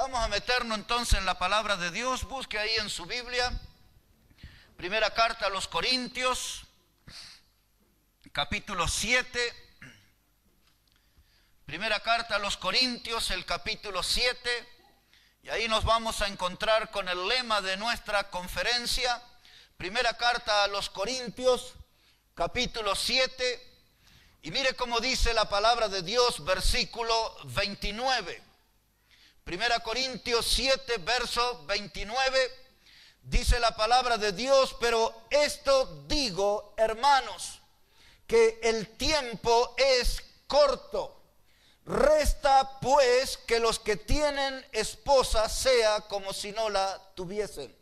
Vamos a meternos entonces en la palabra de Dios. Busque ahí en su Biblia, primera carta a los Corintios, capítulo 7. Primera carta a los Corintios, el capítulo 7. Y ahí nos vamos a encontrar con el lema de nuestra conferencia. Primera carta a los Corintios, capítulo 7. Y mire cómo dice la palabra de Dios, versículo 29. Primera Corintios 7, verso 29. Dice la palabra de Dios: pero esto digo, hermanos, que el tiempo es corto. Resta pues que los que tienen esposa sea como si no la tuviesen.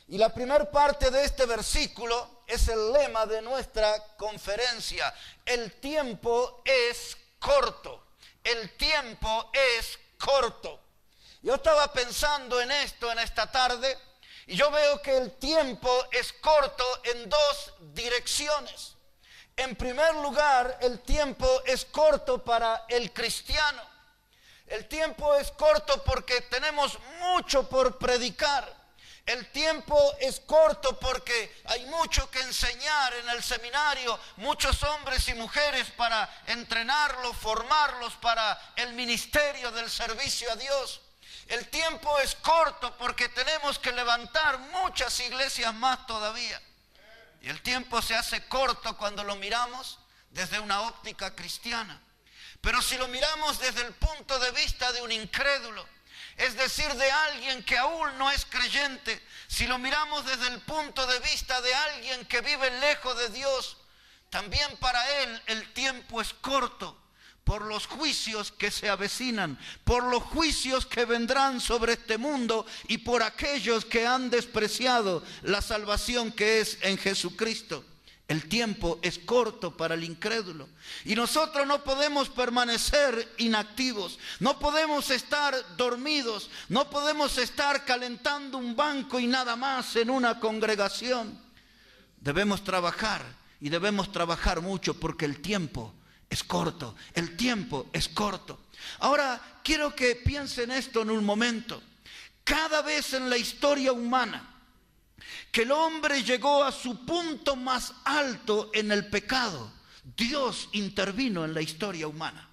Y la primera parte de este versículo es el lema de nuestra conferencia. El tiempo es corto. El tiempo es corto. Yo estaba pensando en esto en esta tarde y yo veo que el tiempo es corto en dos direcciones. En primer lugar, el tiempo es corto para el cristiano. El tiempo es corto porque tenemos mucho por predicar. El tiempo es corto porque hay mucho que enseñar en el seminario, muchos hombres y mujeres para entrenarlos, formarlos para el ministerio del servicio a Dios. El tiempo es corto porque tenemos que levantar muchas iglesias más todavía. Y el tiempo se hace corto cuando lo miramos desde una óptica cristiana. Pero si lo miramos desde el punto de vista de un incrédulo, es decir, de alguien que aún no es creyente, si lo miramos desde el punto de vista de alguien que vive lejos de Dios, también para él el tiempo es corto por los juicios que se avecinan, por los juicios que vendrán sobre este mundo y por aquellos que han despreciado la salvación que es en Jesucristo. El tiempo es corto para el incrédulo y nosotros no podemos permanecer inactivos, no podemos estar dormidos, no podemos estar calentando un banco y nada más en una congregación. Debemos trabajar y debemos trabajar mucho porque el tiempo es corto, el tiempo es corto. Ahora quiero que piensen esto en un momento. Cada vez en la historia humana que el hombre llegó a su punto más alto en el pecado, Dios intervino en la historia humana.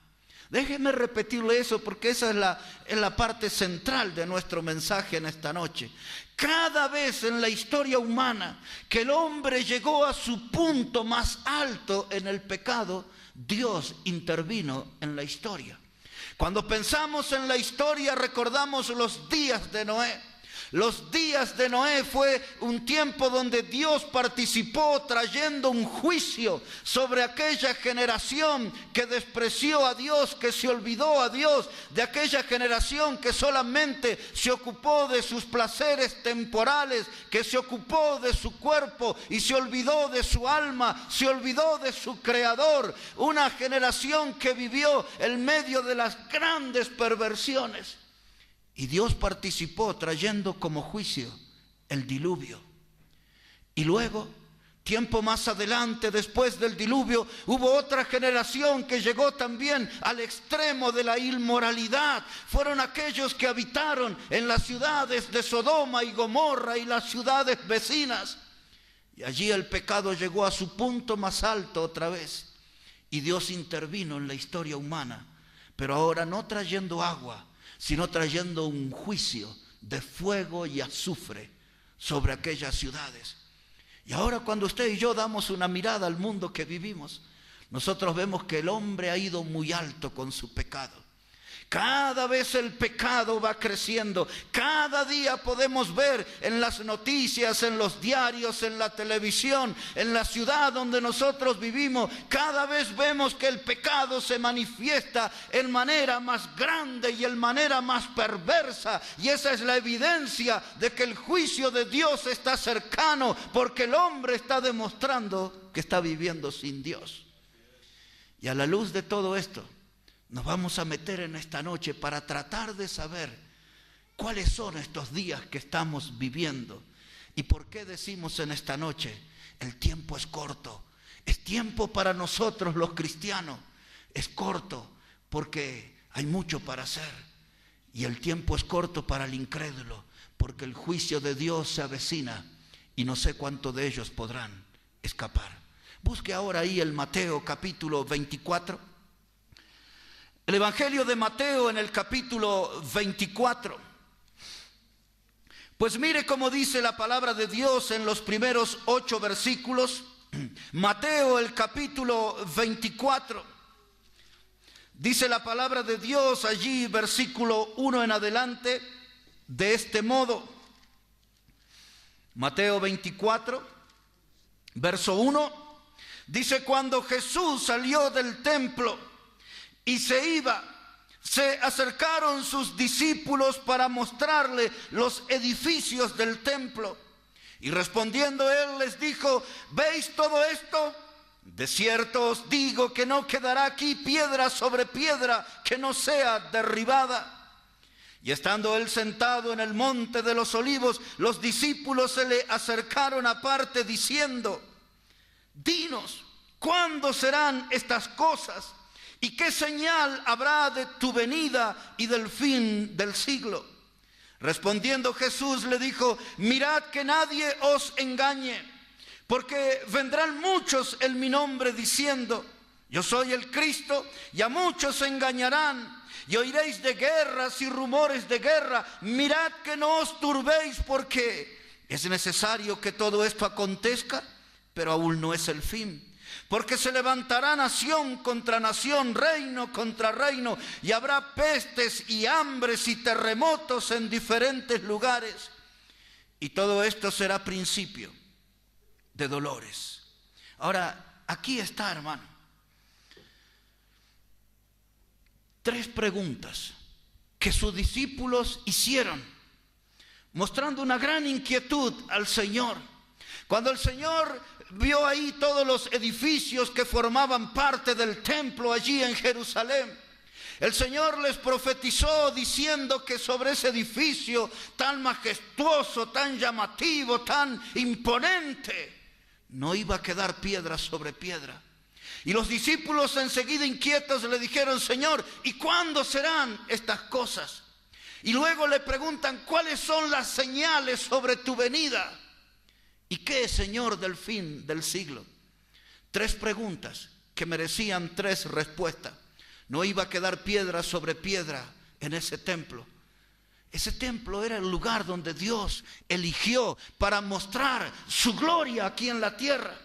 Déjeme repetirle eso porque esa es la parte central de nuestro mensaje en esta noche. Cada vez en la historia humana que el hombre llegó a su punto más alto en el pecado, Dios intervino en la historia. Cuando pensamos en la historia recordamos los días de Noé. Los días de Noé fue un tiempo donde Dios participó trayendo un juicio sobre aquella generación que despreció a Dios, que se olvidó a Dios, de aquella generación que solamente se ocupó de sus placeres temporales, que se ocupó de su cuerpo y se olvidó de su alma, se olvidó de su creador. Una generación que vivió en medio de las grandes perversiones. Y Dios participó trayendo como juicio el diluvio. Y luego, tiempo más adelante, después del diluvio, hubo otra generación que llegó también al extremo de la inmoralidad. Fueron aquellos que habitaron en las ciudades de Sodoma y Gomorra y las ciudades vecinas. Y allí el pecado llegó a su punto más alto otra vez. Y Dios intervino en la historia humana, pero ahora no trayendo agua, sino trayendo un juicio de fuego y azufre sobre aquellas ciudades. Y ahora cuando usted y yo damos una mirada al mundo que vivimos, nosotros vemos que el hombre ha ido muy alto con su pecado. Cada vez el pecado va creciendo. Cada día podemos ver en las noticias, en los diarios, en la televisión, en la ciudad donde nosotros vivimos. Cada vez vemos que el pecado se manifiesta en manera más grande y en manera más perversa. Y esa es la evidencia de que el juicio de Dios está cercano, porque el hombre está demostrando que está viviendo sin Dios. Y a la luz de todo esto, nos vamos a meter en esta noche para tratar de saber cuáles son estos días que estamos viviendo y por qué decimos en esta noche, el tiempo es corto. Es tiempo para nosotros los cristianos, es corto porque hay mucho para hacer. y el tiempo es corto para el incrédulo, porque el juicio de Dios se avecina y no sé cuántos de ellos podrán escapar. Busque ahora ahí el Mateo capítulo 24. El Evangelio de Mateo en el capítulo 24. Pues mire cómo dice la palabra de Dios en los primeros 8 versículos. Mateo el capítulo 24. Dice la palabra de Dios allí, versículo 1 en adelante, de este modo. Mateo 24, verso 1, dice: cuando Jesús salió del templo y se iba, se acercaron sus discípulos para mostrarle los edificios del templo. Y respondiendo él les dijo: ¿veis todo esto? De cierto os digo que no quedará aquí piedra sobre piedra que no sea derribada. Y estando él sentado en el monte de los olivos, los discípulos se le acercaron aparte diciendo: dinos, ¿cuándo serán estas cosas? ¿Y qué señal habrá de tu venida y del fin del siglo? Respondiendo Jesús le dijo: mirad que nadie os engañe, porque vendrán muchos en mi nombre diciendo: yo soy el Cristo, y a muchos se engañarán. Y oiréis de guerras y rumores de guerra. Mirad que no os turbéis, porque es necesario que todo esto acontezca, pero aún no es el fin. Porque se levantará nación contra nación, reino contra reino, y habrá pestes y hambres y terremotos en diferentes lugares. Y todo esto será principio de dolores. Ahora, aquí está, hermano. 3 preguntas que sus discípulos hicieron, mostrando una gran inquietud al Señor. Cuando el Señor vio ahí todos los edificios que formaban parte del templo allí en Jerusalén, el Señor les profetizó diciendo que sobre ese edificio tan majestuoso, tan llamativo, tan imponente, no iba a quedar piedra sobre piedra. Y los discípulos enseguida inquietos le dijeron: Señor, ¿y cuándo serán estas cosas? Y luego le preguntan: ¿cuáles son las señales sobre tu venida? ¿Y qué es, Señor, del fin del siglo? 3 preguntas que merecían 3 respuestas. No iba a quedar piedra sobre piedra en ese templo. Ese templo era el lugar donde Dios eligió para mostrar su gloria aquí en la tierra.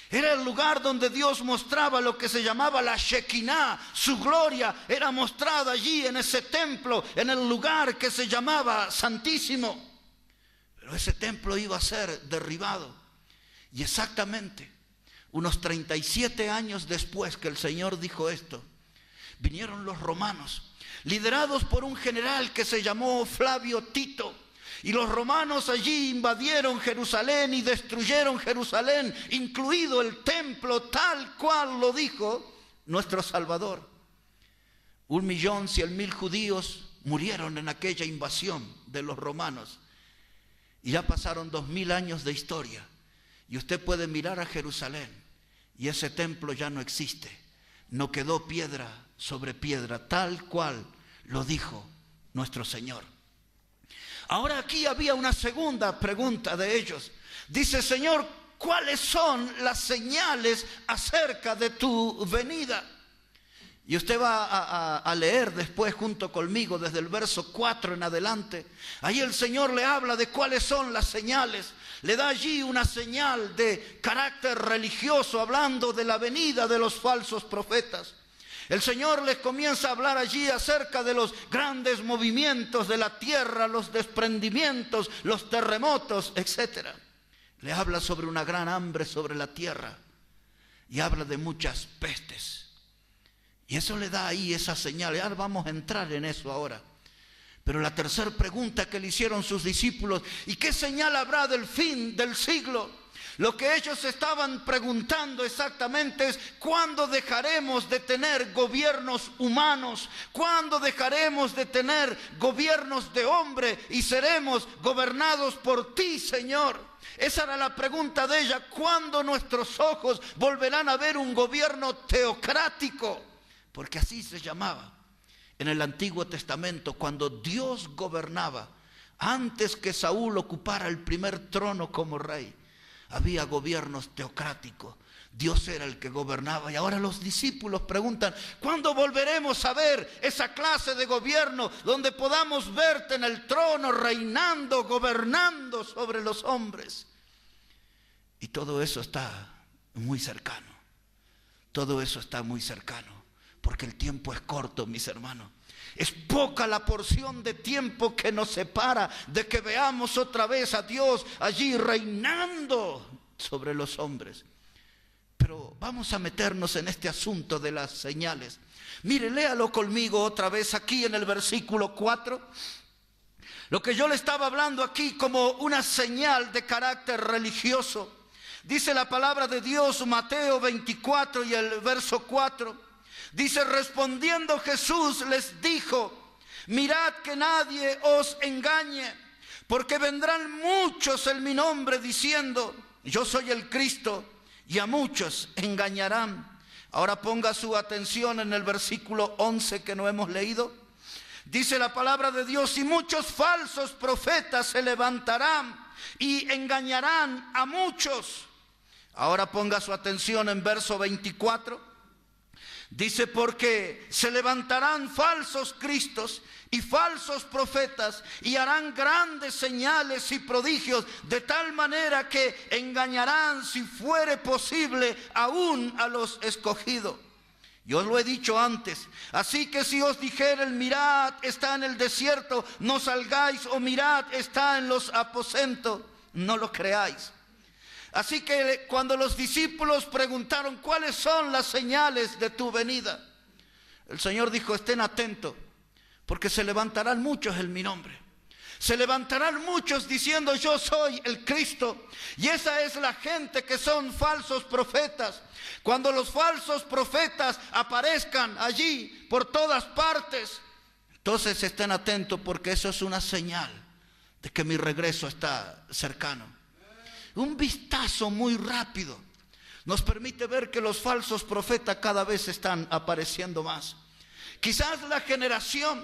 Era el lugar donde Dios mostraba lo que se llamaba la Shekinah. Su gloria era mostrada allí en ese templo, en el lugar que se llamaba Santísimo. Pero ese templo iba a ser derribado. Y exactamente unos 37 años después que el Señor dijo esto, vinieron los romanos, liderados por un general que se llamó Flavio Tito. Y los romanos allí invadieron Jerusalén y destruyeron Jerusalén, incluido el templo, tal cual lo dijo nuestro Salvador. 1.100.000 judíos murieron en aquella invasión de los romanos. Y ya pasaron 2000 años de historia. Y usted puede mirar a Jerusalén y ese templo ya no existe. No quedó piedra sobre piedra, tal cual lo dijo nuestro Señor. Ahora aquí había una segunda pregunta de ellos. Dice: Señor, ¿cuáles son las señales acerca de tu venida? Y usted va a leer después junto conmigo desde el verso 4 en adelante. Ahí el Señor le habla de cuáles son las señales. Le da allí una señal de carácter religioso, hablando de la venida de los falsos profetas. El Señor les comienza a hablar allí acerca de los grandes movimientos de la tierra, los desprendimientos, los terremotos, etc. Le habla sobre una gran hambre sobre la tierra y habla de muchas pestes. Y eso le da ahí esa señal. Ahora vamos a entrar en eso ahora. Pero la tercera pregunta que le hicieron sus discípulos: ¿y qué señal habrá del fin del siglo? Lo que ellos estaban preguntando exactamente es: ¿cuándo dejaremos de tener gobiernos humanos? ¿Cuándo dejaremos de tener gobiernos de hombre y seremos gobernados por ti, Señor? Esa era la pregunta de ella. ¿Cuándo nuestros ojos volverán a ver un gobierno teocrático? Porque así se llamaba. En el Antiguo Testamento, cuando Dios gobernaba, antes que Saúl ocupara el primer trono como rey, había gobiernos teocráticos. Dios era el que gobernaba. Y ahora los discípulos preguntan: ¿cuándo volveremos a ver esa clase de gobierno donde podamos verte en el trono reinando, gobernando sobre los hombres? Y todo eso está muy cercano. Todo eso está muy cercano. Porque el tiempo es corto, mis hermanos. Es poca la porción de tiempo que nos separa de que veamos otra vez a Dios allí reinando sobre los hombres. Pero vamos a meternos en este asunto de las señales. Mire, léalo conmigo otra vez aquí en el versículo 4. Lo que yo le estaba hablando aquí como una señal de carácter religioso. Dice la palabra de Dios, Mateo 24 y el verso 4. Dice: respondiendo Jesús les dijo: mirad que nadie os engañe, porque vendrán muchos en mi nombre diciendo: yo soy el Cristo, y a muchos engañarán. Ahora ponga su atención en el versículo 11 que no hemos leído. Dice la palabra de Dios: y muchos falsos profetas se levantarán y engañarán a muchos. Ahora ponga su atención en verso 24. Dice: porque se levantarán falsos cristos y falsos profetas y harán grandes señales y prodigios, de tal manera que engañarán, si fuere posible, aún a los escogidos. Yo os lo he dicho antes. Así que si os dijeren: mirad, está en el desierto, no salgáis, o mirad, está en los aposentos, no lo creáis. Así que cuando los discípulos preguntaron: ¿cuáles son las señales de tu venida?, el Señor dijo: estén atentos, porque se levantarán muchos en mi nombre. Se levantarán muchos diciendo: yo soy el Cristo. Y esa es la gente que son falsos profetas. Cuando los falsos profetas aparezcan allí por todas partes, entonces estén atentos, porque eso es una señal de que mi regreso está cercano. Un vistazo muy rápido nos permite ver que los falsos profetas cada vez están apareciendo más. Quizás la generación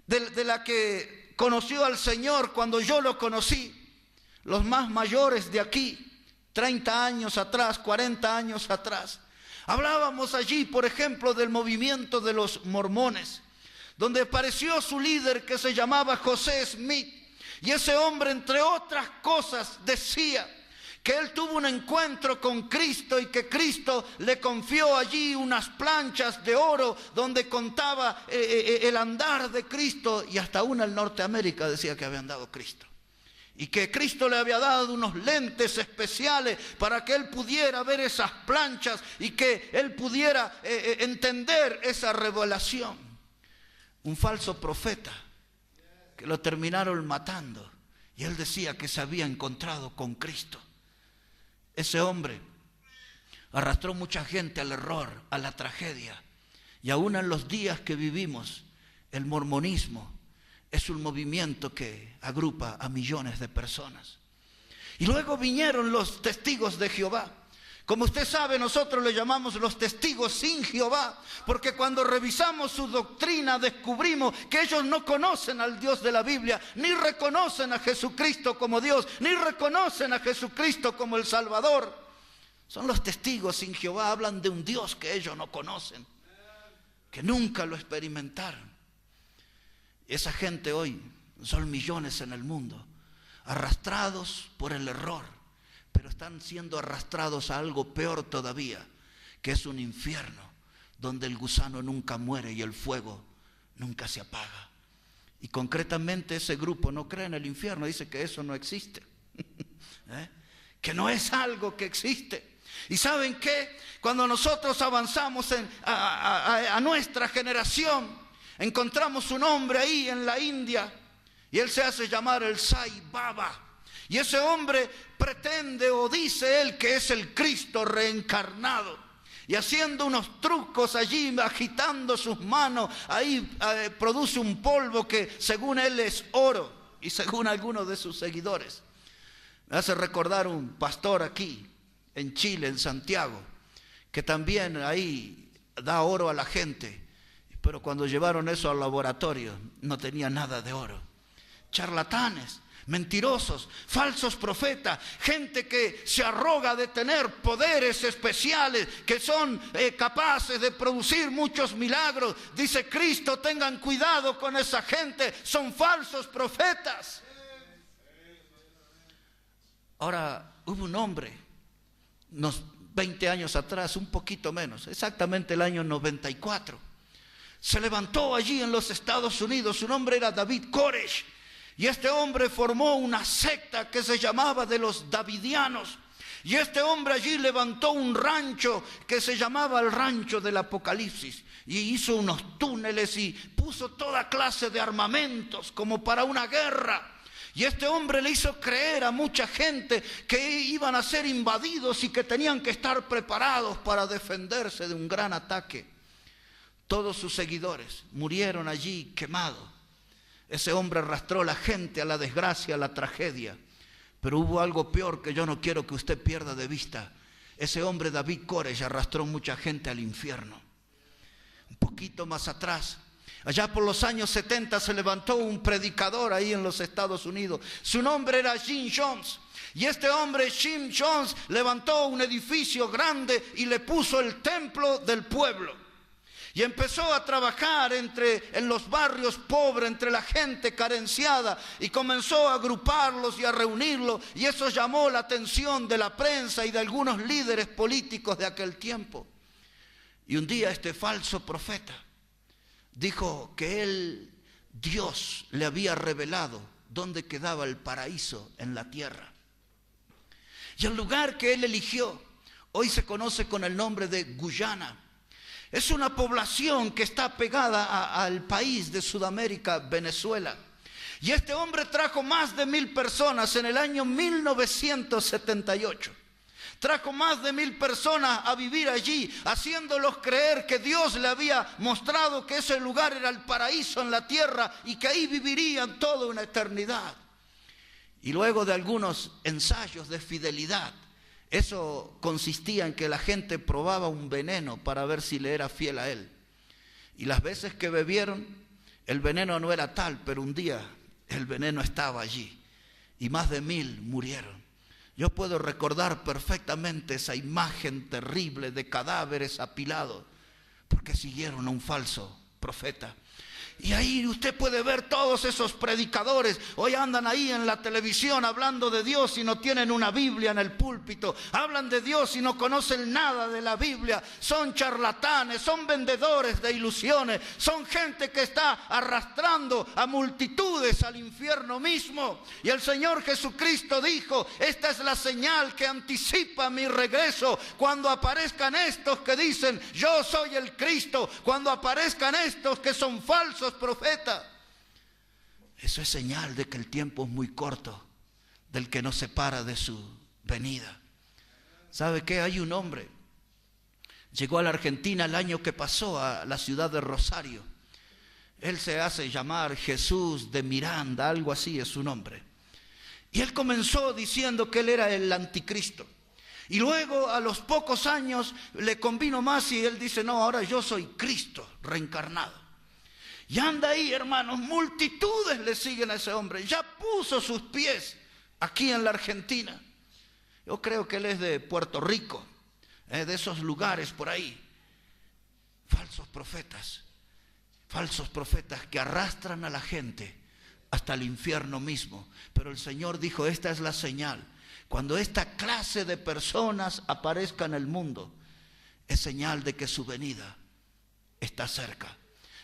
de la que conoció al Señor cuando yo lo conocí, los más mayores de aquí, 30 años atrás, 40 años atrás, hablábamos allí, por ejemplo, del movimiento de los mormones, donde apareció su líder que se llamaba José Smith. Y ese hombre, entre otras cosas, decía que él tuvo un encuentro con Cristo y que Cristo le confió allí unas planchas de oro donde contaba el andar de Cristo, y hasta una en Norteamérica decía que habían dado Cristo. Y que Cristo le había dado unos lentes especiales para que él pudiera ver esas planchas y que él pudiera entender esa revelación. Un falso profeta que lo terminaron matando, y él decía que se había encontrado con Cristo. Ese hombre arrastró mucha gente al error, a la tragedia, y aún en los días que vivimos, el mormonismo es un movimiento que agrupa a millones de personas. Y luego vinieron los testigos de Jehová. Como usted sabe, nosotros le llamamos los testigos sin Jehová, porque cuando revisamos su doctrina descubrimos que ellos no conocen al Dios de la Biblia, ni reconocen a Jesucristo como Dios, ni reconocen a Jesucristo como el Salvador. Son los testigos sin Jehová, hablan de un Dios que ellos no conocen, que nunca lo experimentaron. Esa gente hoy son millones en el mundo, arrastrados por el error, pero están siendo arrastrados a algo peor todavía, que es un infierno, donde el gusano nunca muere y el fuego nunca se apaga. Y concretamente ese grupo no cree en el infierno, dice que eso no existe, que no es algo que existe. ¿Y saben qué? Cuando nosotros avanzamos a nuestra generación, encontramos un hombre ahí en la India, y él se hace llamar el Sai Baba. Y ese hombre pretende, o dice él, que es el Cristo reencarnado. Y haciendo unos trucos allí, agitando sus manos, ahí produce un polvo que según él es oro, y según algunos de sus seguidores. Me hace recordar un pastor aquí, en Chile, en Santiago, que también ahí da oro a la gente, pero cuando llevaron eso al laboratorio no tenía nada de oro. Charlatanes, mentirosos, falsos profetas, gente que se arroga de tener poderes especiales, que son capaces de producir muchos milagros. Dice Cristo, tengan cuidado con esa gente, son falsos profetas. Ahora, hubo un hombre, unos 20 años atrás, un poquito menos, exactamente el año 94, se levantó allí en los Estados Unidos. Su nombre era David Koresh. Y este hombre formó una secta que se llamaba de los Davidianos. Y este hombre allí levantó un rancho que se llamaba el Rancho del Apocalipsis. Y hizo unos túneles y puso toda clase de armamentos como para una guerra. Y este hombre le hizo creer a mucha gente que iban a ser invadidos y que tenían que estar preparados para defenderse de un gran ataque. Todos sus seguidores murieron allí quemados. Ese hombre arrastró a la gente a la desgracia, a la tragedia. Pero hubo algo peor que yo no quiero que usted pierda de vista. Ese hombre David Koresh arrastró mucha gente al infierno. Un poquito más atrás, allá por los años 70, se levantó un predicador ahí en los Estados Unidos. Su nombre era Jim Jones. Y este hombre, Jim Jones, levantó un edificio grande y le puso el templo del pueblo. Y empezó a trabajar en los barrios pobres, entre la gente carenciada, y comenzó a agruparlos y a reunirlos, y eso llamó la atención de la prensa y de algunos líderes políticos de aquel tiempo. Y un día este falso profeta dijo que Dios le había revelado dónde quedaba el paraíso en la tierra. Y el lugar que él eligió hoy se conoce con el nombre de Guyana. Es una población que está pegada al país de Sudamérica, Venezuela. Y este hombre trajo más de 1000 personas en el año 1978. Trajo más de 1000 personas a vivir allí, haciéndolos creer que Dios le había mostrado que ese lugar era el paraíso en la tierra y que ahí vivirían toda una eternidad. Y luego de algunos ensayos de fidelidad, eso consistía en que la gente probaba un veneno para ver si le era fiel a él. Y las veces que bebieron, el veneno no era tal, pero un día el veneno estaba allí. Y más de 1000 murieron. Yo puedo recordar perfectamente esa imagen terrible de cadáveres apilados, porque siguieron a un falso profeta. Y ahí usted puede ver todos esos predicadores. Hoy andan ahí en la televisión hablando de Dios y no tienen una Biblia en el púlpito. Hablan de Dios y no conocen nada de la Biblia. Son charlatanes, son vendedores de ilusiones. Son gente que está arrastrando a multitudes al infierno mismo. Y el Señor Jesucristo dijo: esta es la señal que anticipa mi regreso. Cuando aparezcan estos que dicen yo soy el Cristo, cuando aparezcan estos que son falsos profetas, eso es señal de que el tiempo es muy corto, del que nos separa de su venida. ¿Sabe qué? Hay un hombre, llegó a la Argentina el año que pasó, a la ciudad de Rosario. Él se hace llamar Jesús de Miranda, algo así es su nombre. Y él comenzó diciendo que él era el anticristo. Y luego a los pocos años le convino más y él dice: no, ahora yo soy Cristo reencarnado. Y anda ahí, hermanos, multitudes le siguen a ese hombre. Ya puso sus pies aquí en la Argentina. Yo creo que él es de Puerto Rico, de esos lugares por ahí. Falsos profetas que arrastran a la gente hasta el infierno mismo. Pero el Señor dijo: esta es la señal. Cuando esta clase de personas aparezca en el mundo, es señal de que su venida está cerca.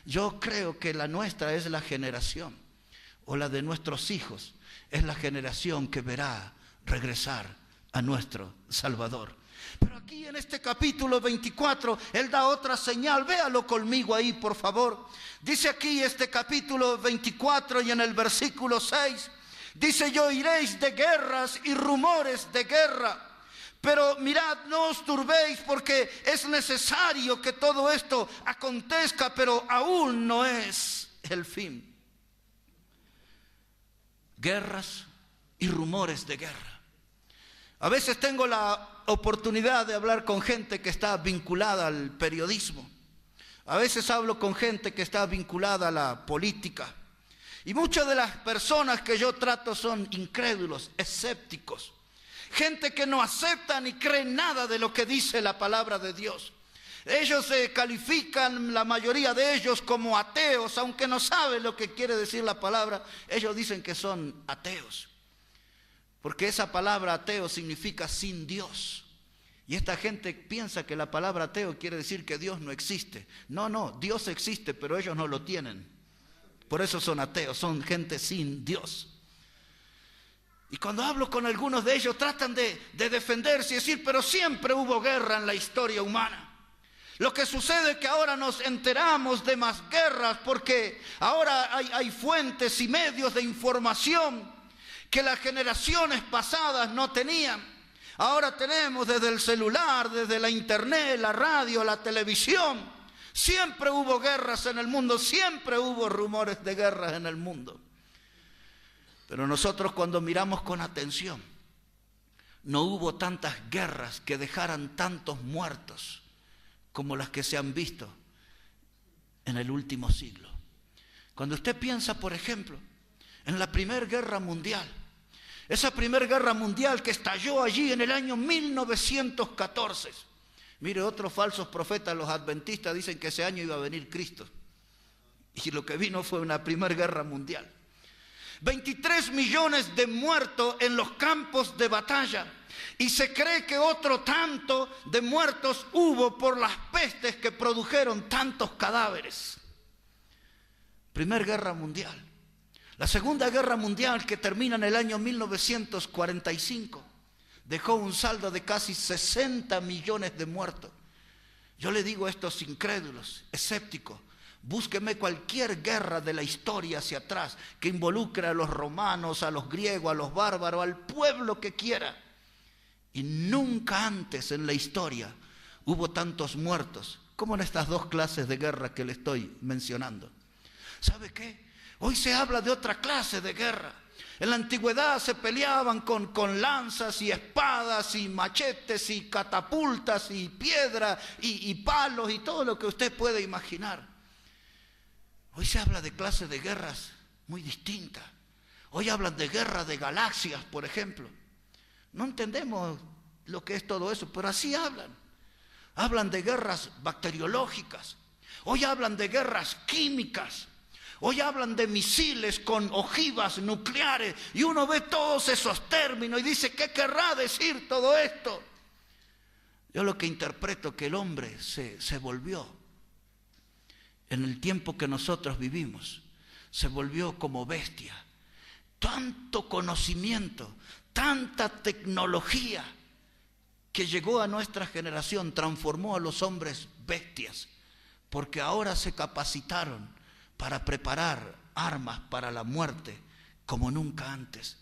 Yo creo que la nuestra es la generación, o la de nuestros hijos, es la generación que verá regresar a nuestro Salvador. Pero aquí en este capítulo 24, Él da otra señal. Véalo conmigo ahí, por favor. Dice aquí este capítulo 24 y en el versículo 6, dice: y oiréis de guerras y rumores de guerra. Pero mirad, no os turbéis, porque es necesario que todo esto acontezca, pero aún no es el fin. Guerras y rumores de guerra. A veces tengo la oportunidad de hablar con gente que está vinculada al periodismo. A veces hablo con gente que está vinculada a la política. Y muchas de las personas que yo trato son incrédulos, escépticos. Gente que no acepta ni cree nada de lo que dice la palabra de Dios. Ellos se califican, la mayoría de ellos, como ateos, aunque no saben lo que quiere decir la palabra. Ellos dicen que son ateos. Porque esa palabra ateo significa sin Dios. Y esta gente piensa que la palabra ateo quiere decir que Dios no existe. No, Dios existe, pero ellos no lo tienen. Por eso son ateos, son gente sin Dios. Y cuando hablo con algunos de ellos tratan de defenderse y decir, pero siempre hubo guerra en la historia humana. Lo que sucede es que ahora nos enteramos de más guerras porque ahora hay fuentes y medios de información que las generaciones pasadas no tenían. Ahora tenemos desde el celular, desde la internet, la radio, la televisión. Siempre hubo guerras en el mundo, siempre hubo rumores de guerras en el mundo. Pero nosotros cuando miramos con atención, no hubo tantas guerras que dejaran tantos muertos como las que se han visto en el último siglo. Cuando usted piensa, por ejemplo, en la Primera Guerra Mundial, esa Primera Guerra Mundial que estalló allí en el año 1914. Mire, otros falsos profetas, los adventistas, dicen que ese año iba a venir Cristo. Y lo que vino fue una Primera Guerra Mundial. 23 millones de muertos en los campos de batalla. Y se cree que otro tanto de muertos hubo por las pestes que produjeron tantos cadáveres. Primera Guerra Mundial. La Segunda Guerra Mundial, que termina en el año 1945, dejó un saldo de casi 60 millones de muertos. Yo le digo a estos incrédulos, escépticos, búsqueme cualquier guerra de la historia hacia atrás que involucre a los romanos, a los griegos, a los bárbaros, al pueblo que quiera. Y nunca antes en la historia hubo tantos muertos como en estas dos clases de guerra que le estoy mencionando. ¿Sabe qué? Hoy se habla de otra clase de guerra. En la antigüedad se peleaban con lanzas y espadas y machetes y catapultas y piedra y palos y todo lo que usted puede imaginar. Hoy se habla de clases de guerras muy distintas. Hoy hablan de guerra de galaxias, por ejemplo. No entendemos lo que es todo eso, pero así hablan. Hablan de guerras bacteriológicas. Hoy hablan de guerras químicas. Hoy hablan de misiles con ojivas nucleares y uno ve todos esos términos y dice, ¿qué querrá decir todo esto? Yo lo que interpreto es que el hombre se volvió, en el tiempo que nosotros vivimos, se volvió como bestia. Tanto conocimiento, tanta tecnología que llegó a nuestra generación, transformó a los hombres bestias, porque ahora se capacitaron para preparar armas para la muerte como nunca antes.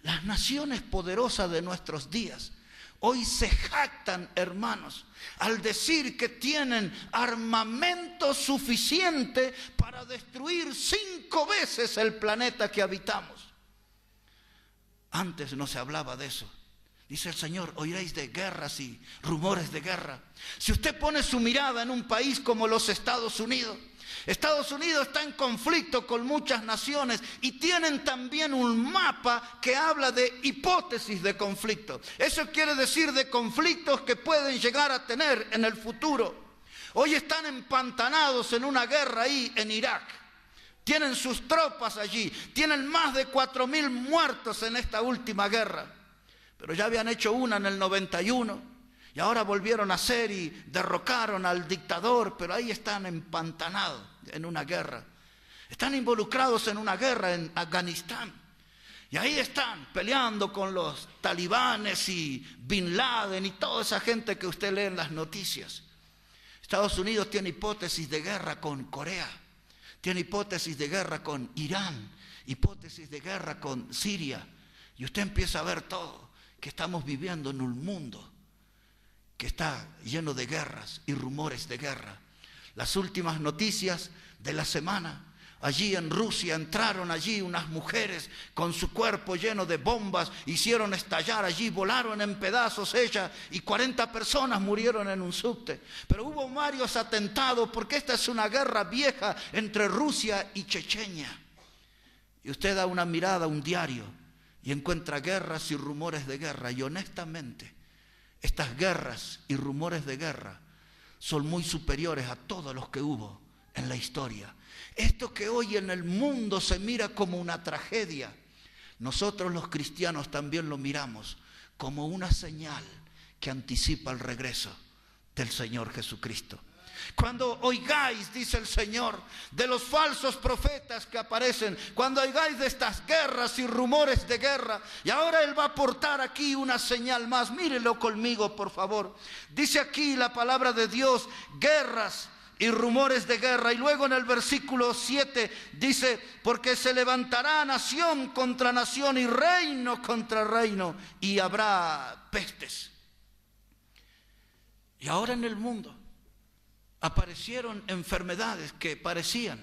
Las naciones poderosas de nuestros días hoy se jactan, hermanos, al decir que tienen armamento suficiente para destruir 5 veces el planeta que habitamos. Antes no se hablaba de eso. Dice el Señor, oiréis de guerras y rumores de guerra. Si usted pone su mirada en un país como los Estados Unidos, Estados Unidos está en conflicto con muchas naciones y tienen también un mapa que habla de hipótesis de conflicto. Eso quiere decir de conflictos que pueden llegar a tener en el futuro. Hoy están empantanados en una guerra ahí en Irak. Tienen sus tropas allí, tienen más de 4.000 muertos en esta última guerra. Pero ya habían hecho una en el 91. Y ahora volvieron a hacer y derrocaron al dictador, pero ahí están empantanados en una guerra. Están involucrados en una guerra en Afganistán. Y ahí están peleando con los talibanes y Bin Laden y toda esa gente que usted lee en las noticias. Estados Unidos tiene hipótesis de guerra con Corea, tiene hipótesis de guerra con Irán, hipótesis de guerra con Siria. Y usted empieza a ver todo, que estamos viviendo en un mundo que está lleno de guerras y rumores de guerra. Las últimas noticias de la semana allí en Rusia, entraron allí unas mujeres con su cuerpo lleno de bombas, hicieron estallar allí, volaron en pedazos ellas y 40 personas murieron en un subte. Pero hubo varios atentados porque esta es una guerra vieja entre Rusia y Chechenia. Y usted da una mirada a un diario y encuentra guerras y rumores de guerra. Y honestamente, estas guerras y rumores de guerra son muy superiores a todos los que hubo en la historia. Esto que hoy en el mundo se mira como una tragedia, nosotros los cristianos también lo miramos como una señal que anticipa el regreso del Señor Jesucristo. Cuando oigáis, dice el Señor, de los falsos profetas que aparecen, cuando oigáis de estas guerras y rumores de guerra, y ahora Él va a aportar aquí una señal más, mírenlo conmigo por favor. Dice aquí la palabra de Dios, guerras y rumores de guerra, y luego en el versículo 7 dice, porque se levantará nación contra nación y reino contra reino, y habrá pestes. Y ahora en el mundo aparecieron enfermedades que parecían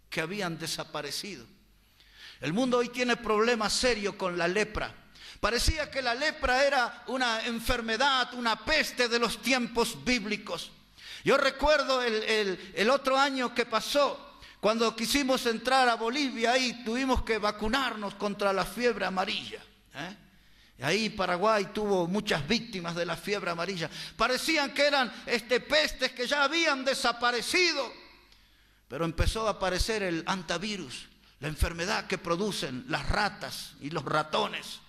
que habían desaparecido. El mundo hoy tiene problemas serios con la lepra. Parecía que la lepra era una enfermedad, una peste de los tiempos bíblicos. Yo recuerdo el otro año que pasó, cuando quisimos entrar a Bolivia, ahí tuvimos que vacunarnos contra la fiebre amarilla. Ahí Paraguay tuvo muchas víctimas de la fiebre amarilla. Parecían que eran pestes que ya habían desaparecido. Pero empezó a aparecer el hantavirus, la enfermedad que producen las ratas y los ratones.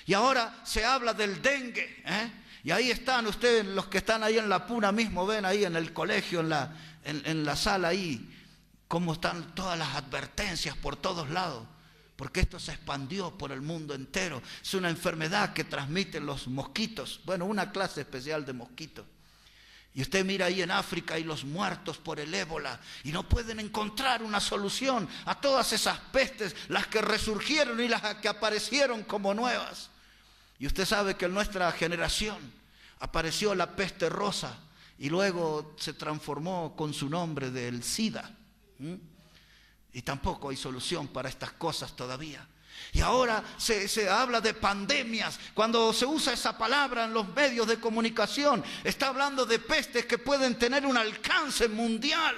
Y ahora se habla del dengue. Y ahí están ustedes, los que están ahí en la Puna mismo, ven ahí en el colegio, en la sala ahí, cómo están todas las advertencias por todos lados. Porque esto se expandió por el mundo entero. Es una enfermedad que transmiten los mosquitos. Bueno, una clase especial de mosquitos. Y usted mira ahí en África y los muertos por el ébola. Y no pueden encontrar una solución a todas esas pestes, las que resurgieron y las que aparecieron como nuevas. Y usted sabe que en nuestra generación apareció la peste rosa y luego se transformó con su nombre del SIDA. Y tampoco hay solución para estas cosas todavía. Y ahora se habla de pandemias. Cuando se usa esa palabra en los medios de comunicación, está hablando de pestes que pueden tener un alcance mundial.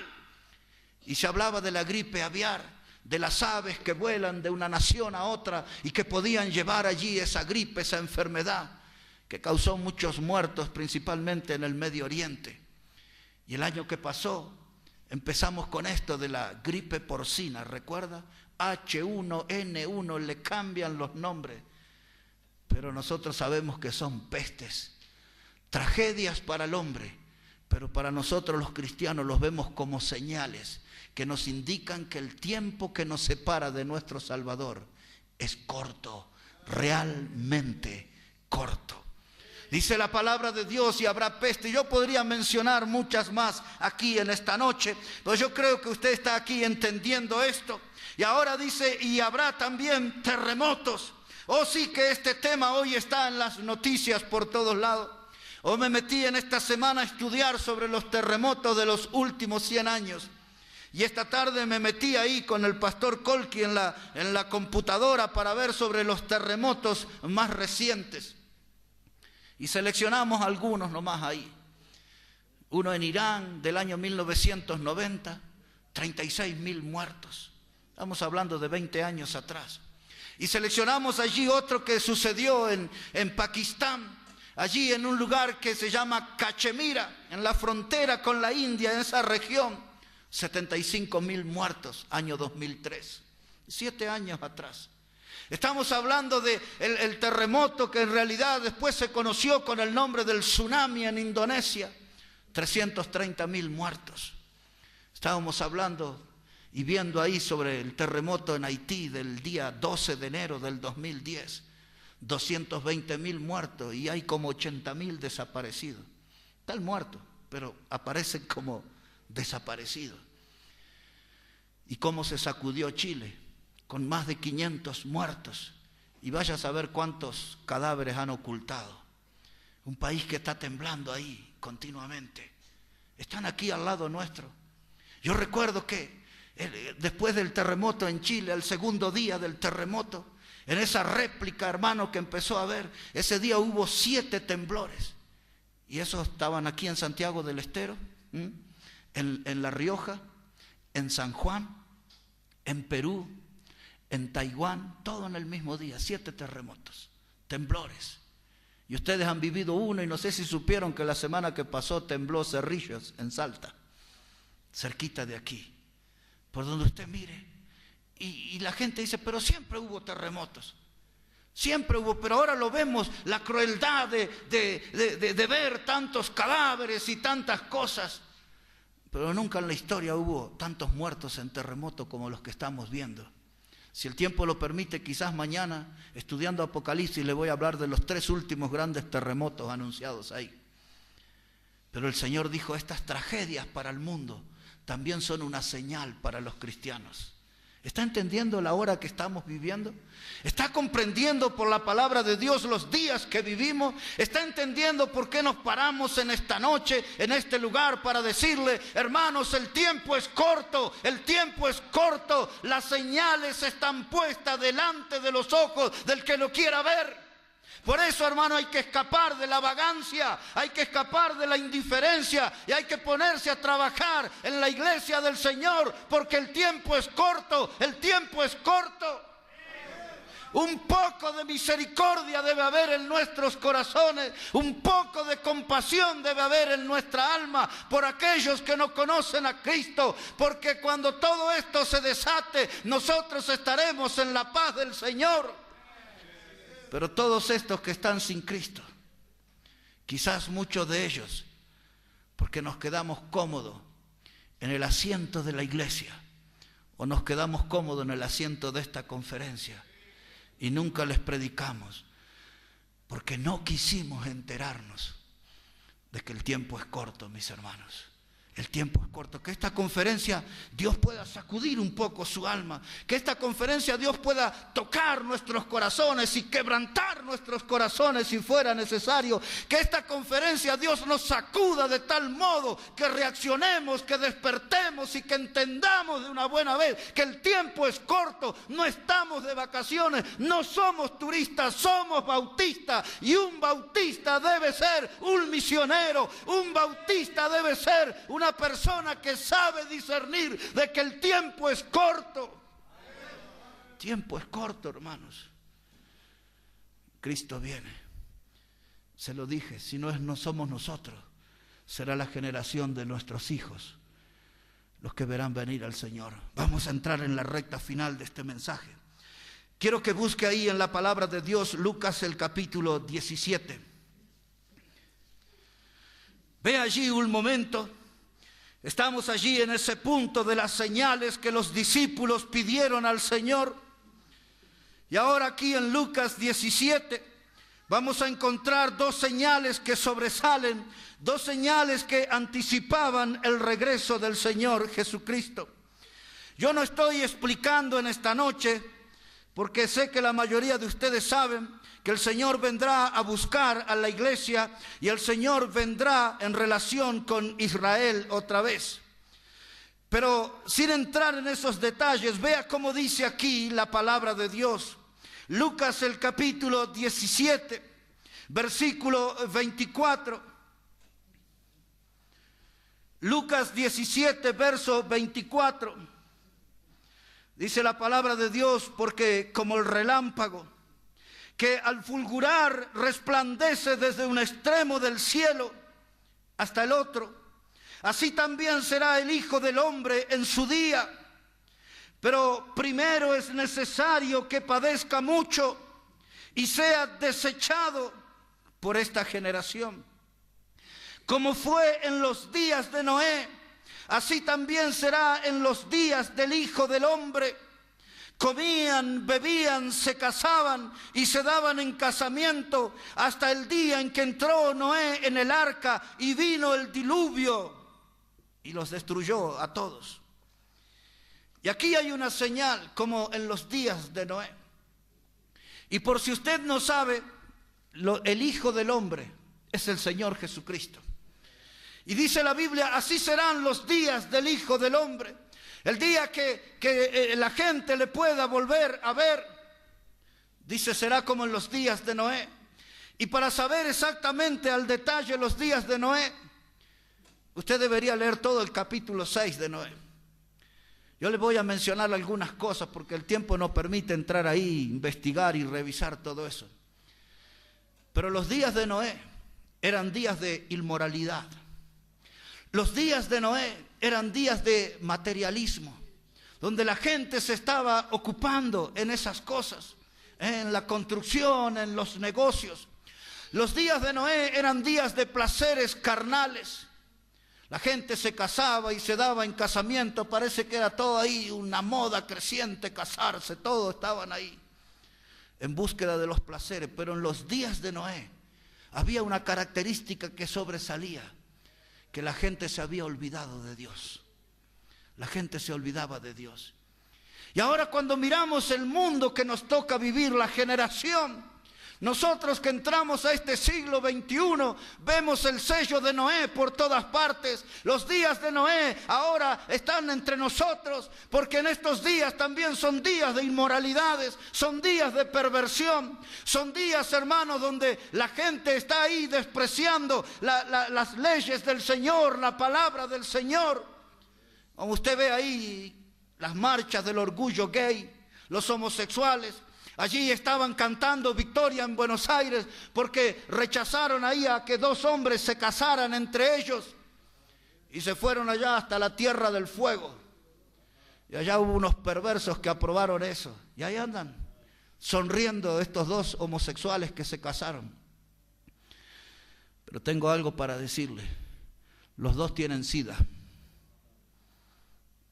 Y se hablaba de la gripe aviar, de las aves que vuelan de una nación a otra y que podían llevar allí esa gripe, esa enfermedad que causó muchos muertos, principalmente en el Medio Oriente. Y el año que pasó, empezamos con esto de la gripe porcina, ¿recuerda? H1N1, le cambian los nombres, pero nosotros sabemos que son pestes, tragedias para el hombre, pero para nosotros los cristianos los vemos como señales que nos indican que el tiempo que nos separa de nuestro Salvador es corto, realmente corto. Dice la palabra de Dios y habrá peste. Yo podría mencionar muchas más aquí en esta noche, pero yo creo que usted está aquí entendiendo esto. Y ahora dice, y habrá también terremotos. Oh sí que este tema hoy está en las noticias por todos lados. Hoy me metí en esta semana a estudiar sobre los terremotos de los últimos 100 años. Y esta tarde me metí ahí con el pastor Colqui en la computadora para ver sobre los terremotos más recientes. Y seleccionamos algunos nomás ahí. Uno en Irán del año 1990, 36.000 muertos. Estamos hablando de 20 años atrás. Y seleccionamos allí otro que sucedió en Pakistán, allí en un lugar que se llama Cachemira, en la frontera con la India, en esa región. 75.000 muertos, año 2003. 7 años atrás. Estamos hablando de el terremoto que en realidad después se conoció con el nombre del tsunami en Indonesia. 330.000 muertos. Estábamos hablando y viendo ahí sobre el terremoto en Haití del día 12 de enero del 2010. 220.000 muertos y hay como 80.000 desaparecidos. Están muertos, pero aparecen como desaparecidos. ¿Y cómo se sacudió Chile? Con más de 500 muertos, y vaya a saber cuántos cadáveres han ocultado. Un país que está temblando ahí continuamente. Están aquí al lado nuestro. Yo recuerdo que después del terremoto en Chile, el segundo día del terremoto, en esa réplica, hermano, que empezó a haber, ese día hubo 7 temblores. Y esos estaban aquí en Santiago del Estero, en La Rioja, en San Juan, en Perú, en Taiwán, todo en el mismo día, 7 terremotos, temblores. Y ustedes han vivido uno, y no sé si supieron que la semana que pasó tembló Cerrillos en Salta, cerquita de aquí, por donde usted mire. Y la gente dice, pero siempre hubo terremotos. Siempre hubo, pero ahora lo vemos, la crueldad de ver tantos cadáveres y tantas cosas. Pero nunca en la historia hubo tantos muertos en terremoto como los que estamos viendo. Si el tiempo lo permite, quizás mañana, estudiando Apocalipsis, le voy a hablar de los 3 últimos grandes terremotos anunciados ahí. Pero el Señor dijo, estas tragedias para el mundo también son una señal para los cristianos. ¿Está entendiendo la hora que estamos viviendo? ¿Está comprendiendo por la palabra de Dios los días que vivimos? ¿Está entendiendo por qué nos paramos en esta noche, en este lugar, para decirle, hermanos, el tiempo es corto, el tiempo es corto, las señales están puestas delante de los ojos del que lo quiera ver? Por eso, hermano, hay que escapar de la vagancia, hay que escapar de la indiferencia y hay que ponerse a trabajar en la iglesia del Señor, porque el tiempo es corto, el tiempo es corto. Un poco de misericordia debe haber en nuestros corazones, un poco de compasión debe haber en nuestra alma por aquellos que no conocen a Cristo, porque cuando todo esto se desate, nosotros estaremos en la paz del Señor. Pero todos estos que están sin Cristo, quizás muchos de ellos, porque nos quedamos cómodos en el asiento de la iglesia, o nos quedamos cómodos en el asiento de esta conferencia, y nunca les predicamos, porque no quisimos enterarnos de que el tiempo es corto, mis hermanos. El tiempo es corto. Que esta conferencia Dios pueda sacudir un poco su alma. Que esta conferencia Dios pueda tocar nuestros corazones y quebrantar nuestros corazones si fuera necesario. Que esta conferencia Dios nos sacuda de tal modo que reaccionemos, que despertemos y que entendamos de una buena vez que el tiempo es corto. No estamos de vacaciones, no somos turistas, somos bautistas. Y un bautista debe ser un misionero. Un bautista debe ser una persona que sabe discernir de que el tiempo es corto. Tiempo es corto, hermanos. Cristo viene. Se lo dije, si no somos nosotros, será la generación de nuestros hijos los que verán venir al Señor. Vamos a entrar en la recta final de este mensaje. Quiero que busque ahí en la palabra de Dios Lucas el capítulo 17. Ve allí un momento. Estamos allí en ese punto de las señales que los discípulos pidieron al Señor. Y ahora aquí en Lucas 17 vamos a encontrar 2 señales que sobresalen, 2 señales que anticipaban el regreso del Señor Jesucristo. Yo no estoy explicando en esta noche, porque sé que la mayoría de ustedes saben que el Señor vendrá a buscar a la iglesia y el Señor vendrá en relación con Israel otra vez. Pero sin entrar en esos detalles, vea cómo dice aquí la palabra de Dios. Lucas el capítulo 17, versículo 24. Lucas 17, verso 24. Dice la palabra de Dios, porque como el relámpago que al fulgurar resplandece desde un extremo del cielo hasta el otro, así también será el Hijo del Hombre en su día. Pero primero es necesario que padezca mucho y sea desechado por esta generación. Como fue en los días de Noé, así también será en los días del Hijo del Hombre. Comían, bebían, se casaban y se daban en casamiento hasta el día en que entró Noé en el arca y vino el diluvio y los destruyó a todos. Y aquí hay una señal como en los días de Noé. Y por si usted no sabe, el Hijo del Hombre es el Señor Jesucristo. Y dice la Biblia, así serán los días del Hijo del Hombre. El día que la gente le pueda volver a ver, dice, será como en los días de Noé. Y para saber exactamente al detalle los días de Noé, usted debería leer todo el capítulo 6 de Noé. Yo le voy a mencionar algunas cosas porque el tiempo no permite entrar ahí, investigar y revisar todo eso. Pero los días de Noé eran días de inmoralidad. Los días de Noé eran días de materialismo, donde la gente se estaba ocupando en esas cosas, en la construcción, en los negocios. Los días de Noé eran días de placeres carnales. La gente se casaba y se daba en casamiento, parece que era todo ahí una moda creciente casarse, todos estaban ahí en búsqueda de los placeres. Pero en los días de Noé había una característica que sobresalía, que la gente se había olvidado de Dios. La gente se olvidaba de Dios. Y ahora cuando miramos el mundo que nos toca vivir, la generación, nosotros que entramos a este siglo XXI, vemos el sello de Noé por todas partes. Los días de Noé ahora están entre nosotros, porque en estos días también son días de inmoralidades, son días de perversión, son días, hermanos, donde la gente está ahí despreciando las leyes del Señor, la palabra del Señor. Como usted ve ahí, las marchas del orgullo gay, los homosexuales. Allí estaban cantando victoria en Buenos Aires porque rechazaron ahí a que dos hombres se casaran entre ellos y se fueron allá hasta la Tierra del Fuego. Y allá hubo unos perversos que aprobaron eso. Y ahí andan sonriendo estos dos homosexuales que se casaron. Pero tengo algo para decirle. Los dos tienen SIDA.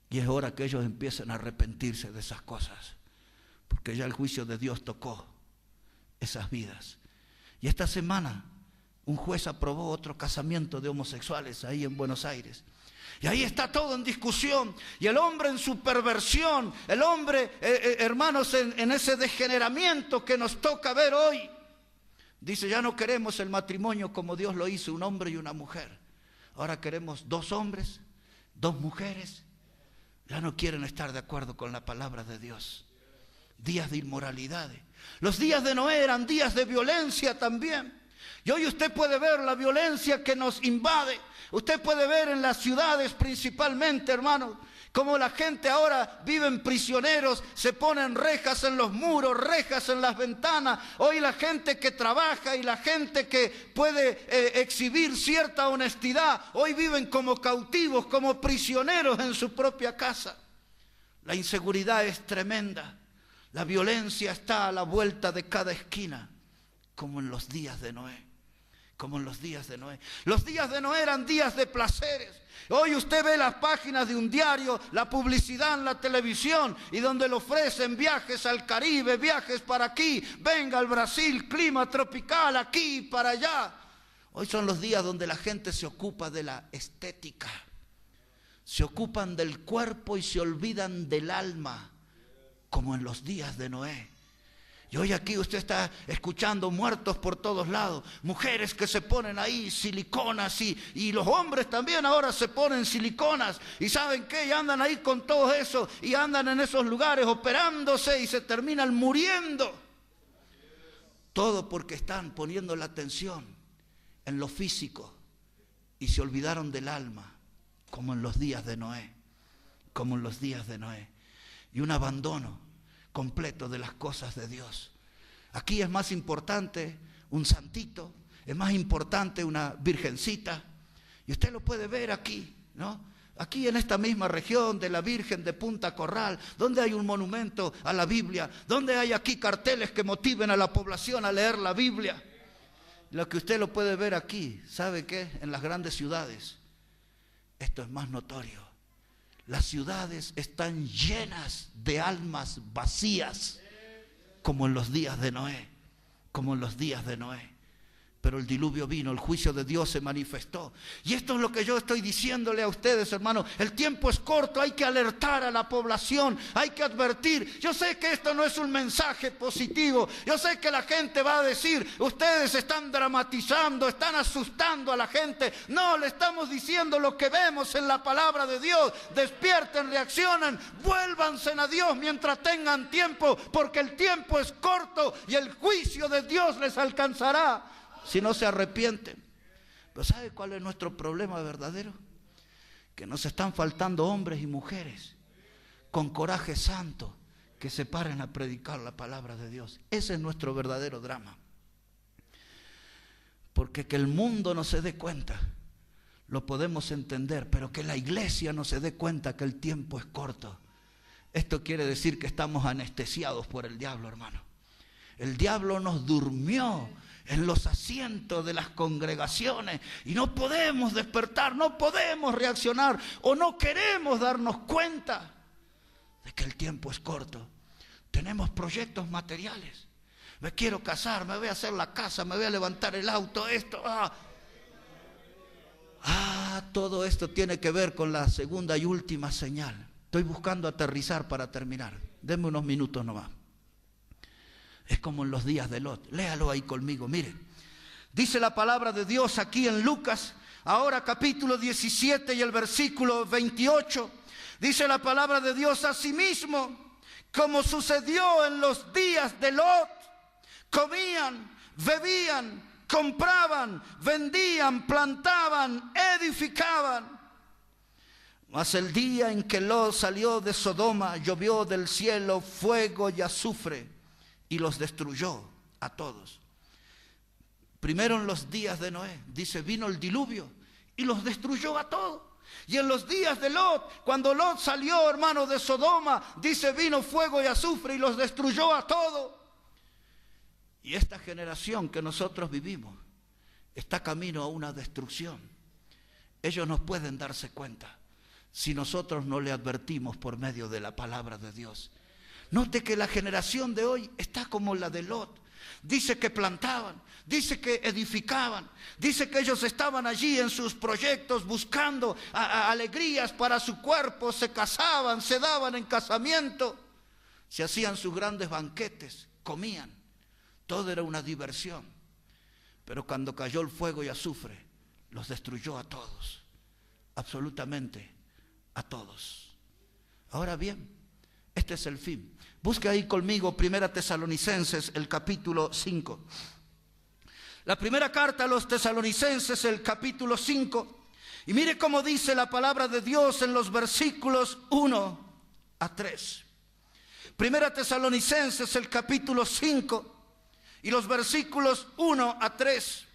Y es hora que ellos empiecen a arrepentirse de esas cosas, porque ya el juicio de Dios tocó esas vidas. Y esta semana un juez aprobó otro casamiento de homosexuales ahí en Buenos Aires. Y ahí está todo en discusión. Y el hombre en su perversión, el hombre, hermanos, en ese degeneramiento que nos toca ver hoy, dice, ya no queremos el matrimonio como Dios lo hizo, un hombre y una mujer. Ahora queremos dos hombres, dos mujeres. Ya no quieren estar de acuerdo con la palabra de Dios. Días de inmoralidades. Los días de Noé eran días de violencia también. Y hoy usted puede ver la violencia que nos invade. Usted puede ver en las ciudades principalmente, hermanos, como la gente ahora viven prisioneros, se ponen rejas en los muros, rejas en las ventanas. Hoy la gente que trabaja y la gente que puede exhibir cierta honestidad, hoy viven como cautivos, como prisioneros en su propia casa. La inseguridad es tremenda. La violencia está a la vuelta de cada esquina, como en los días de Noé. Como en los días de Noé. Los días de Noé eran días de placeres. Hoy usted ve las páginas de un diario, la publicidad en la televisión, y donde le ofrecen viajes al Caribe, viajes para aquí, venga al Brasil, clima tropical, aquí y para allá. Hoy son los días donde la gente se ocupa de la estética. Se ocupan del cuerpo y se olvidan del alma, como en los días de Noé. Y hoy aquí usted está escuchando muertos por todos lados, mujeres que se ponen ahí siliconas y los hombres también ahora se ponen siliconas. ¿Y saben qué? Y andan ahí con todo eso y andan en esos lugares operándose y se terminan muriendo. Todo porque están poniendo la atención en lo físico y se olvidaron del alma, como en los días de Noé, como en los días de Noé. Y un abandono completo de las cosas de Dios. Aquí es más importante un santito, es más importante una virgencita, y usted lo puede ver aquí, ¿no? Aquí en esta misma región de la Virgen de Punta Corral, donde hay un monumento a la Biblia, donde hay aquí carteles que motiven a la población a leer la Biblia. Lo que usted lo puede ver aquí, ¿sabe qué? En las grandes ciudades, esto es más notorio. Las ciudades están llenas de almas vacías, como en los días de Noé, como en los días de Noé, Pero el diluvio vino, el juicio de Dios se manifestó. Y esto es lo que yo estoy diciéndole a ustedes, hermano. El tiempo es corto, hay que alertar a la población, hay que advertir. Yo sé que esto no es un mensaje positivo. Yo sé que la gente va a decir, ustedes están dramatizando, están asustando a la gente. No, le estamos diciendo lo que vemos en la palabra de Dios. Despierten, reaccionen, vuélvanse a Dios mientras tengan tiempo, porque el tiempo es corto y el juicio de Dios les alcanzará si no se arrepienten. Pero ¿sabe cuál es nuestro problema verdadero? Que nos están faltando hombres y mujeres con coraje santo que se paren a predicar la palabra de Dios. Ese es nuestro verdadero drama. Porque que el mundo no se dé cuenta, lo podemos entender, pero que la iglesia no se dé cuenta que el tiempo es corto. Esto quiere decir que estamos anestesiados por el diablo, hermano. El diablo nos durmió en los asientos de las congregaciones y no podemos despertar, no podemos reaccionar o no queremos darnos cuenta de que el tiempo es corto. Tenemos proyectos materiales. Me quiero casar, me voy a hacer la casa, me voy a levantar el auto, esto. Todo esto tiene que ver con la segunda y última señal. Estoy buscando aterrizar para terminar. Denme unos minutos nomás. Es como en los días de Lot. Léalo ahí conmigo, mire. Dice la palabra de Dios aquí en Lucas, ahora capítulo 17 y el versículo 28. Dice la palabra de Dios: asimismo, como sucedió en los días de Lot, comían, bebían, compraban, vendían, plantaban, edificaban. Mas el día en que Lot salió de Sodoma, llovió del cielo fuego y azufre y los destruyó a todos. Primero en los días de Noé, dice, vino el diluvio y los destruyó a todos. Y en los días de Lot, cuando Lot salió, hermano, de Sodoma, dice, vino fuego y azufre y los destruyó a todos. Y esta generación que nosotros vivimos está camino a una destrucción. Ellos no pueden darse cuenta si nosotros no le advertimos por medio de la palabra de Dios. Note que la generación de hoy está como la de Lot. Dice que plantaban, dice que edificaban, dice que ellos estaban allí en sus proyectos buscando alegrías para su cuerpo, se casaban, se daban en casamiento, se hacían sus grandes banquetes, comían, todo era una diversión. Pero cuando cayó el fuego y azufre, los destruyó a todos, absolutamente a todos. Ahora bien, este es el fin. Busque ahí conmigo 1 Tesalonicenses, el capítulo 5. La primera carta a los Tesalonicenses, el capítulo 5. Y mire cómo dice la palabra de Dios en los versículos 1 a 3. 1 Tesalonicenses, el capítulo 5 y los versículos 1 a 3.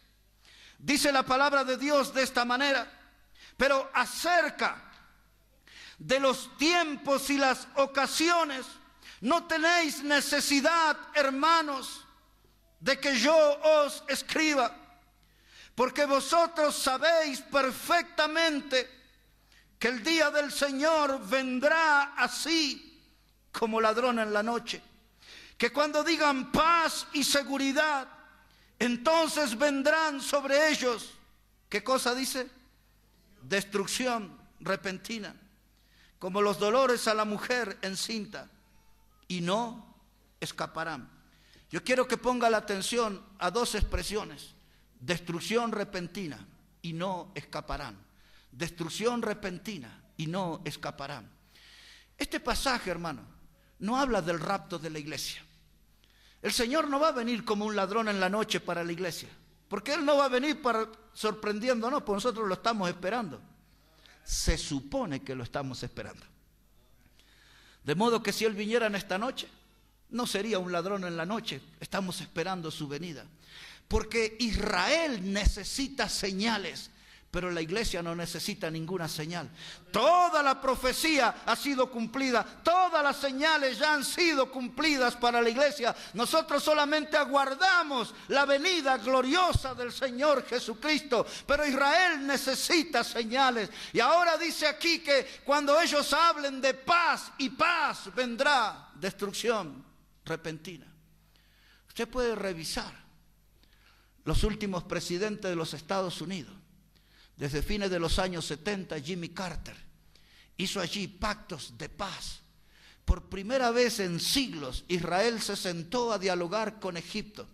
Dice la palabra de Dios de esta manera: pero acerca de los tiempos y las ocasiones, no tenéis necesidad, hermanos, de que yo os escriba, porque vosotros sabéis perfectamente que el día del Señor vendrá así como ladrón en la noche. Que cuando digan paz y seguridad, entonces vendrán sobre ellos, ¿qué cosa dice? Destrucción repentina, como los dolores a la mujer encinta, y no escaparán. Yo quiero que ponga la atención a dos expresiones: destrucción repentina y no escaparán. Destrucción repentina y no escaparán. Este pasaje, hermano, no habla del rapto de la iglesia. El Señor no va a venir como un ladrón en la noche para la iglesia, porque Él no va a venir para sorprendiéndonos, porque nosotros lo estamos esperando. Se supone que lo estamos esperando. De modo que si Él viniera en esta noche, no sería un ladrón en la noche. Estamos esperando su venida. Porque Israel necesita señales, pero la iglesia no necesita ninguna señal. Toda la profecía ha sido cumplida, todas las señales ya han sido cumplidas para la iglesia. Nosotros solamente aguardamos la venida gloriosa del Señor Jesucristo, pero Israel necesita señales. Y ahora dice aquí que cuando ellos hablen de paz y paz, vendrá destrucción repentina. Usted puede revisar los últimos presidentes de los Estados Unidos, desde fines de los años 70, Jimmy Carter, hizo allí pactos de paz. Por primera vez en siglos, Israel se sentó a dialogar con Egipto.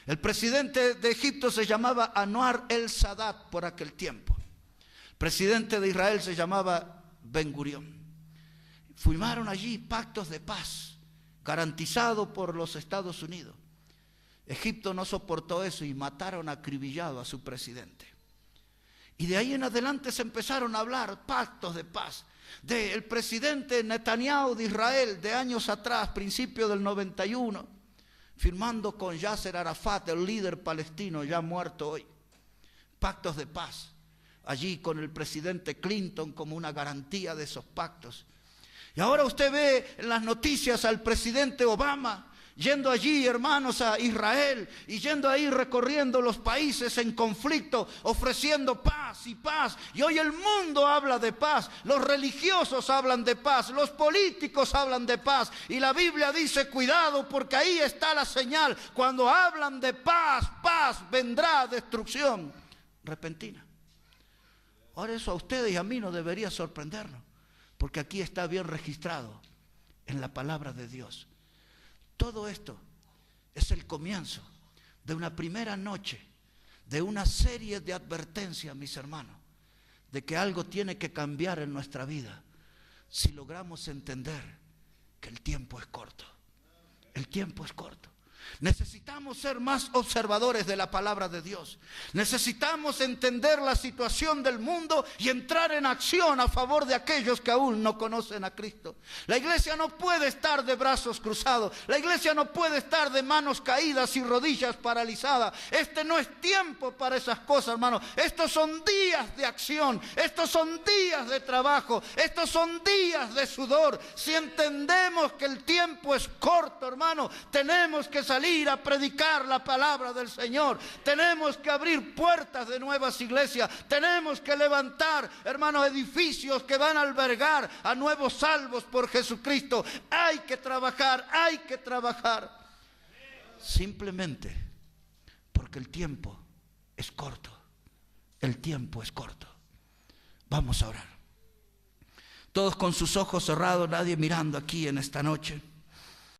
El presidente de Egipto se llamaba Anwar el-Sadat por aquel tiempo. El presidente de Israel se llamaba Ben Gurión. Firmaron allí pactos de paz, garantizados por los Estados Unidos. Egipto no soportó eso y mataron acribillado a su presidente. Y de ahí en adelante se empezaron a hablar pactos de paz. Del presidente Netanyahu de Israel de años atrás, principio del 91, firmando con Yasser Arafat, el líder palestino ya muerto hoy, pactos de paz. Allí con el presidente Clinton como una garantía de esos pactos. Y ahora usted ve en las noticias al presidente Obama yendo allí, hermanos, a Israel, y yendo ahí recorriendo los países en conflicto, ofreciendo paz y paz. Y hoy el mundo habla de paz, los religiosos hablan de paz, los políticos hablan de paz. Y la Biblia dice, cuidado, porque ahí está la señal. Cuando hablan de paz, paz, vendrá destrucción repentina. Ahora eso a ustedes y a mí no debería sorprendernos, porque aquí está bien registrado en la palabra de Dios. Todo esto es el comienzo de una primera noche, de una serie de advertencias, mis hermanos, de que algo tiene que cambiar en nuestra vida si logramos entender que el tiempo es corto. El tiempo es corto. Necesitamos ser más observadores de la palabra de Dios. Necesitamos entender la situación del mundo y entrar en acción a favor de aquellos que aún no conocen a Cristo. La iglesia no puede estar de brazos cruzados. La iglesia no puede estar de manos caídas y rodillas paralizadas. Este no es tiempo para esas cosas, hermano. Estos son días de acción. Estos son días de trabajo. Estos son días de sudor. Si entendemos que el tiempo es corto, hermano, tenemos que salir a predicar la palabra del Señor. Tenemos que abrir puertas de nuevas iglesias. Tenemos que levantar, hermanos, edificios que van a albergar a nuevos salvos por Jesucristo. Hay que trabajar, hay que trabajar. Simplemente porque el tiempo es corto. El tiempo es corto. Vamos a orar. Todos con sus ojos cerrados, nadie mirando aquí en esta noche.